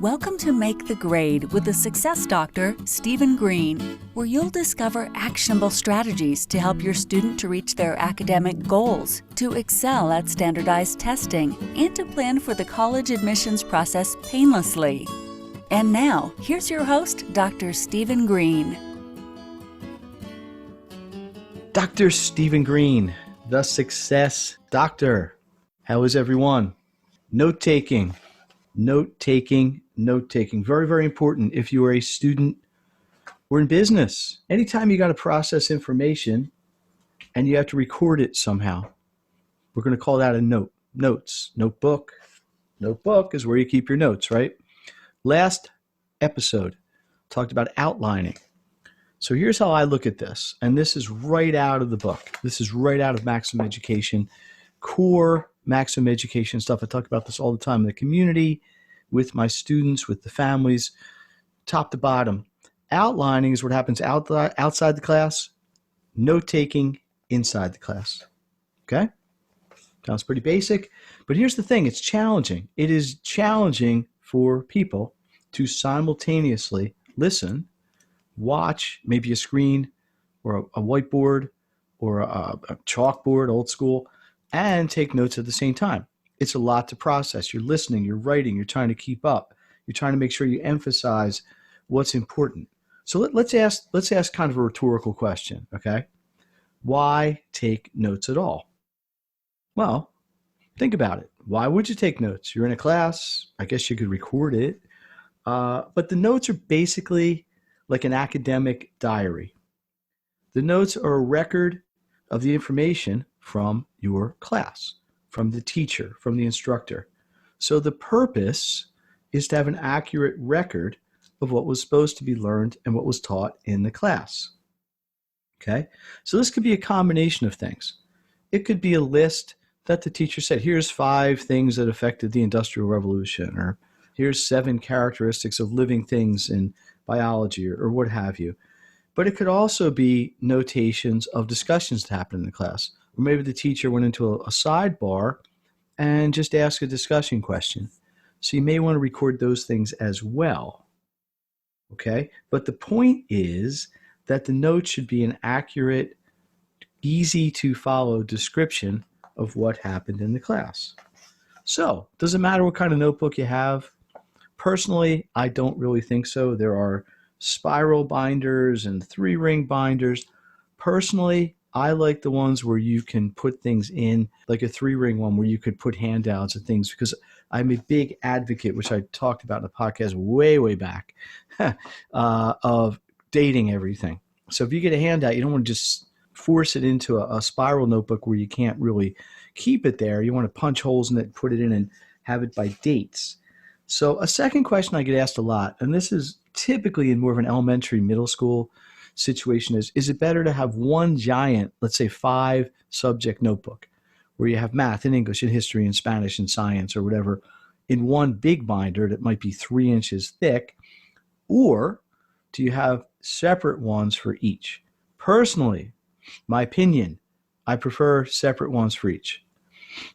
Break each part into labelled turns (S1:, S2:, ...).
S1: Welcome to Make the Grade with the Success Doctor, Stephen Green, where you'll discover actionable strategies to help your student to reach their academic goals, to excel at standardized testing, and to plan for the college admissions process painlessly. And now, here's your host, Dr. Stephen Green.
S2: Dr. Stephen Green, the Success Doctor. How is everyone? Note-taking. Very, very important if you are a student or in business. Anytime you got to process information and you have to record it somehow, we're going to call that a note. Notebook is where you keep your notes, right? Last episode talked about outlining. So here's how I look at this, and this is right out of the book. This is right out of Maximum Education, core Maximum Education stuff. I talk about this all the time in the community, with my students, with the families, top to bottom. Outlining is what happens outside the class, note-taking inside the class. Okay? Sounds pretty basic, but here's the thing. It's challenging. It is challenging for people to simultaneously listen, watch maybe a screen or a whiteboard or a chalkboard, old school, and take notes at the same time. It's a lot to process. You're listening, you're writing, you're trying to keep up. You're trying to make sure you emphasize what's important. So let's ask kind of a rhetorical question, okay? Why take notes at all? Well, think about it. Why would you take notes? You're in a class. I guess you could record it. But the notes are basically like an academic diary. The notes are a record of the information from your class, from the teacher, from the instructor. So the purpose is to have an accurate record of what was supposed to be learned and what was taught in the class. Okay? So this could be a combination of things. It could be a list that the teacher said, here's 5 things that affected the Industrial Revolution, or here's 7 characteristics of living things in biology, or what have you. But it could also be notations of discussions that happened in the class. Or maybe the teacher went into a sidebar and just asked a discussion question. So you may want to record those things as well. Okay? But the point is that the note should be an accurate, easy to follow description of what happened in the class. So, does it matter what kind of notebook you have? Personally, I don't really think so. There are spiral binders and 3-ring binders. Personally, I like the ones where you can put things in, like a 3-ring one where you could put handouts and things, because I'm a big advocate, which I talked about in the podcast way back, of dating everything. So if you get a handout, you don't want to just force it into a spiral notebook where you can't really keep it there. You want to punch holes in it, put it in, and have it by dates. So a second question I get asked a lot, and this is typically in more of an elementary, middle school situation, is it better to have one giant, let's say 5-subject notebook, where you have math and English and history and Spanish and science or whatever in one big binder that might be 3 inches thick, or do you have separate ones for each? Personally, my opinion, I prefer separate ones for each.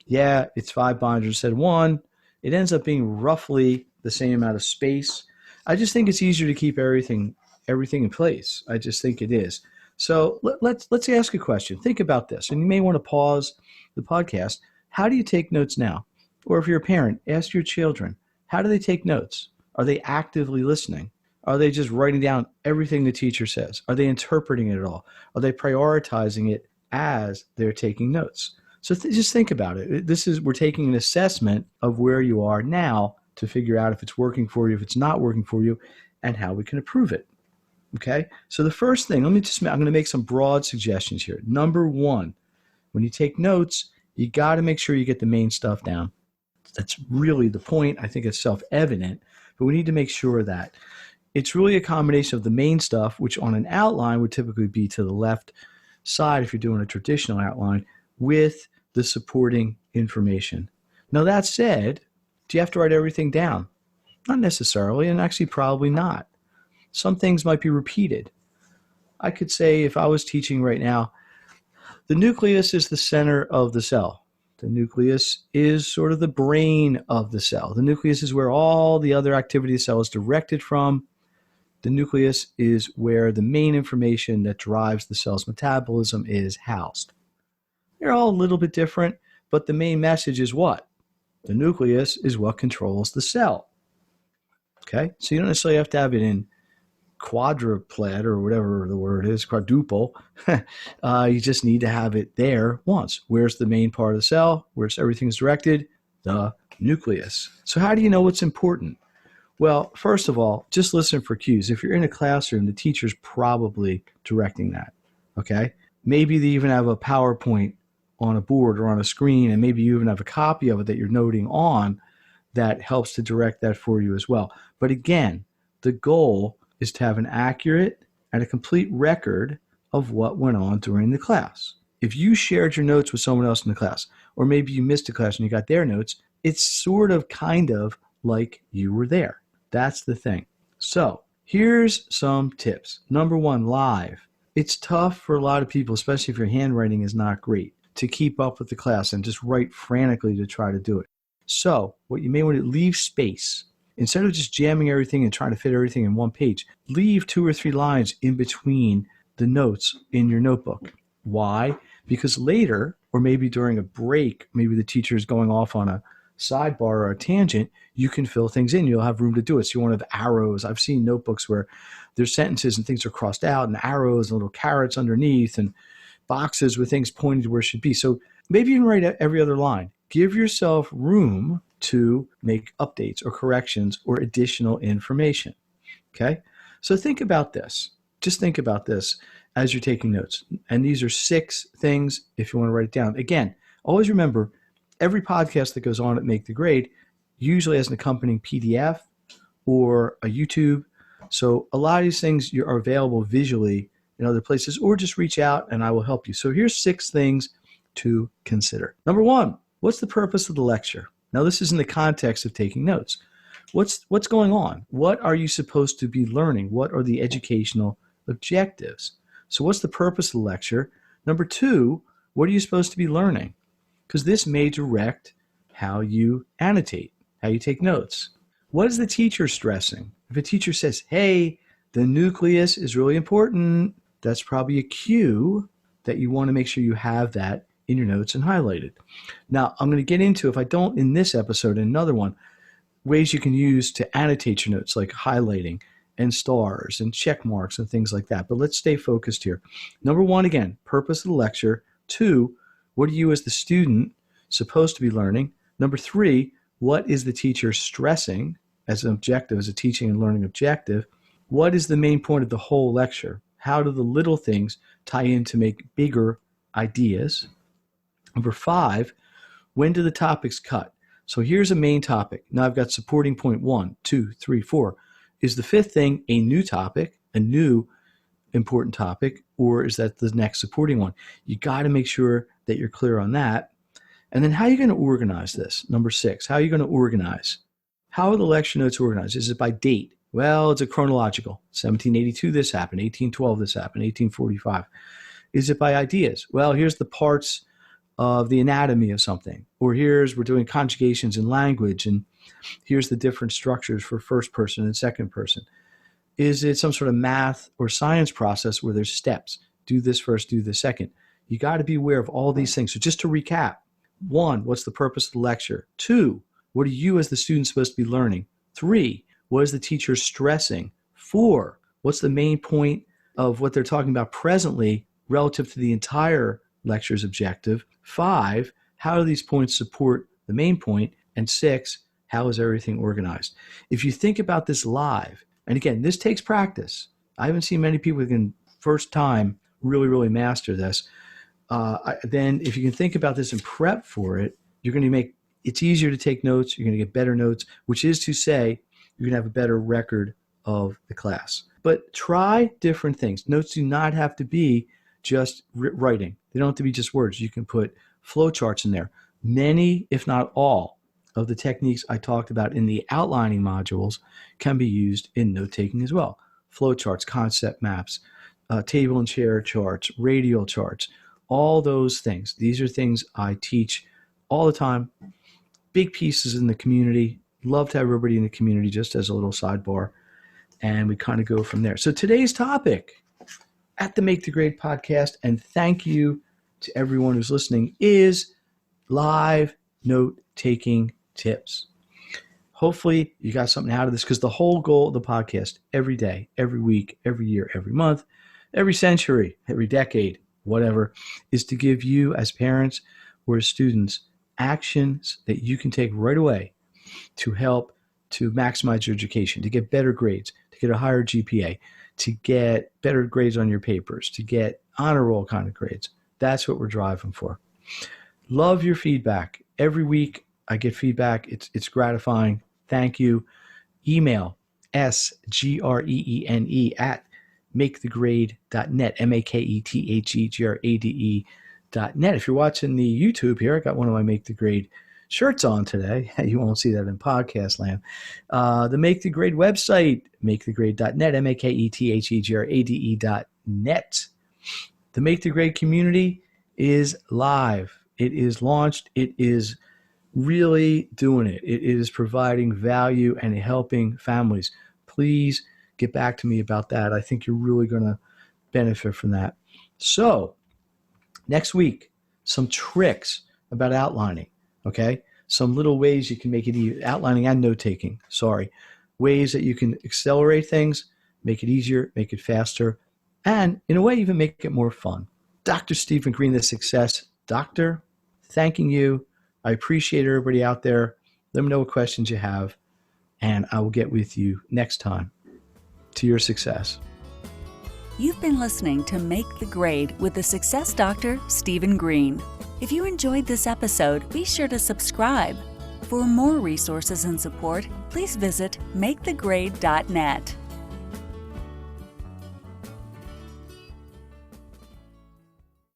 S2: Yeah, it's 5 binders instead of 1. It ends up being roughly the same amount of space. I just think it's easier to keep everything in place. I just think it is. So let's ask a question. Think about this, and you may want to pause the podcast. How do you take notes now? Or if you're a parent, ask your children, how do they take notes? Are they actively listening? Are they just writing down everything the teacher says? Are they interpreting it at all? Are they prioritizing it as they're taking notes? So just think about it. We're taking an assessment of where you are now to figure out if it's working for you, if it's not working for you, and how we can improve it. Okay? So the first thing, I'm going to make some broad suggestions here. Number 1, when you take notes, you got to make sure you get the main stuff down. That's really the point. I think it's self-evident, but we need to make sure that it's really a combination of the main stuff, which on an outline would typically be to the left side if you're doing a traditional outline, with the supporting information. Now that said, do you have to write everything down? Not necessarily, and actually probably not. Some things might be repeated. I could say, if I was teaching right now, the nucleus is the center of the cell. The nucleus is sort of the brain of the cell. The nucleus is where all the other activity of the cell is directed from. The nucleus is where the main information that drives the cell's metabolism is housed. They're all a little bit different, but the main message is what? The nucleus is what controls the cell. Okay, so you don't necessarily have to have it in quadruplet or whatever the word is, quadruple. You just need to have it there once. Where's the main part of the cell? Where's everything's directed? The nucleus. So how do you know what's important? Well, first of all, just listen for cues. If you're in a classroom, the teacher's probably directing that. Okay, maybe they even have a PowerPoint on a board or on a screen, and maybe you even have a copy of it that you're noting on that helps to direct that for you as well. But again, the goal is to have an accurate and a complete record of what went on during the class. If you shared your notes with someone else in the class, or maybe you missed a class and you got their notes, it's sort of kind of like you were there. That's the thing. So here's some tips. Number one, live. It's tough for a lot of people, especially if your handwriting is not great, to keep up with the class and just write frantically to try to do it. So what you may want to leave space. Instead of just jamming everything and trying to fit everything in one page, leave 2 or 3 lines in between the notes in your notebook. Why? Because later, or maybe during a break, maybe the teacher is going off on a sidebar or a tangent, you can fill things in. You'll have room to do it. So you want to have arrows. I've seen notebooks where there's sentences and things are crossed out and arrows and little carrots underneath and boxes with things pointed to where it should be. So maybe you can write every other line. Give yourself room to make updates or corrections or additional information. Okay? So think about this. Just think about this as you're taking notes. And these are 6 things if you want to write it down. Again, always remember, every podcast that goes on at Make the Grade usually has an accompanying PDF or a YouTube. So a lot of these things are available visually in other places, or just reach out and I will help you. So here's 6 things to consider. Number 1, what's the purpose of the lecture? Now this is in the context of taking notes. What's going on? What are you supposed to be learning? What are the educational objectives? So what's the purpose of the lecture? Number 2, what are you supposed to be learning? Because this may direct how you annotate, how you take notes. What is the teacher stressing? If a teacher says, hey, the nucleus is really important, that's probably a cue that you want to make sure you have that in your notes and highlighted. Now, I'm going to get into, if I don't in this episode, another one, ways you can use to annotate your notes, like highlighting and stars and check marks and things like that. But let's stay focused here. Number 1, again, purpose of the lecture. 2, what are you as the student supposed to be learning? Number 3, what is the teacher stressing as an objective, as a teaching and learning objective? What is the main point of the whole lecture? How do the little things tie in to make bigger ideas? Number 5, when do the topics cut? So here's a main topic. Now I've got supporting point 1, 2, 3, 4. Is the 5th thing a new topic, a new important topic, or is that the next supporting one? You got to make sure that you're clear on that. And then how are you going to organize this? Number 6, how are you going to organize? How are the lecture notes organized? Is it by date? Well, it's a chronological. 1782 this happened, 1812 this happened, 1845. Is it by ideas? Well, here's the parts of the anatomy of something. Or we're doing conjugations in language, and here's the different structures for first person and second person. Is it some sort of math or science process where there's steps? Do this first, do this second. You got to be aware of all these things. So just to recap, 1, what's the purpose of the lecture? 2, what are you as the student supposed to be learning? 3, what is the teacher stressing? 4, what's the main point of what they're talking about presently relative to the entire lecture's objective? 5, how do these points support the main point? And 6, how is everything organized? If you think about this live, and again, this takes practice. I haven't seen many people who can first time really master this. Then if you can think about this and prep for it, you're going to make it's easier to take notes. You're going to get better notes, which is to say you're going to have a better record of the class. But try different things. Notes do not have to be just writing. They don't have to be just words. You can put flowcharts in there. Many, if not all, of the techniques I talked about in the outlining modules can be used in note-taking as well. Flowcharts, concept maps, table and chair charts, radial charts, all those things. These are things I teach all the time. Big pieces in the community. Love to have everybody in the community, just as a little sidebar. And we kind of go from there. So today's topic at the Make the Grade podcast, and thank you to everyone who's listening, is live note-taking tips. Hopefully you got something out of this, because the whole goal of the podcast, every day, every week, every year, every month, every century, every decade, whatever, is to give you as parents or as students actions that you can take right away to help to maximize your education, to get better grades, to get a higher GPA, to get better grades on your papers, to get honor roll kind of grades. That's what we're driving for. Love your feedback. Every week I get feedback. It's gratifying. Thank you. Email sgreen at makethegrade.net, maketheggrade.net. If you're watching the YouTube here, I got one of my Make the Grade shirts on today. You won't see that in podcast land. The Make the Grade website, makethegrade.net, maketheggrade.net. The Make the Grade community is live. It is launched. It is really doing it. It is providing value and helping families. Please get back to me about that. I think you're really going to benefit from that. So next week, some tricks about outlining, okay? Some little ways you can make it easier, outlining and note-taking, ways that you can accelerate things, make it easier, make it faster, and in a way, even make it more fun. Dr. Stephen Green, the Success Doctor, thanking you. I appreciate everybody out there. Let me know what questions you have, and I will get with you next time to your success.
S1: You've been listening to Make the Grade with the Success Doctor, Stephen Green. If you enjoyed this episode, be sure to subscribe. For more resources and support, please visit makethegrade.net.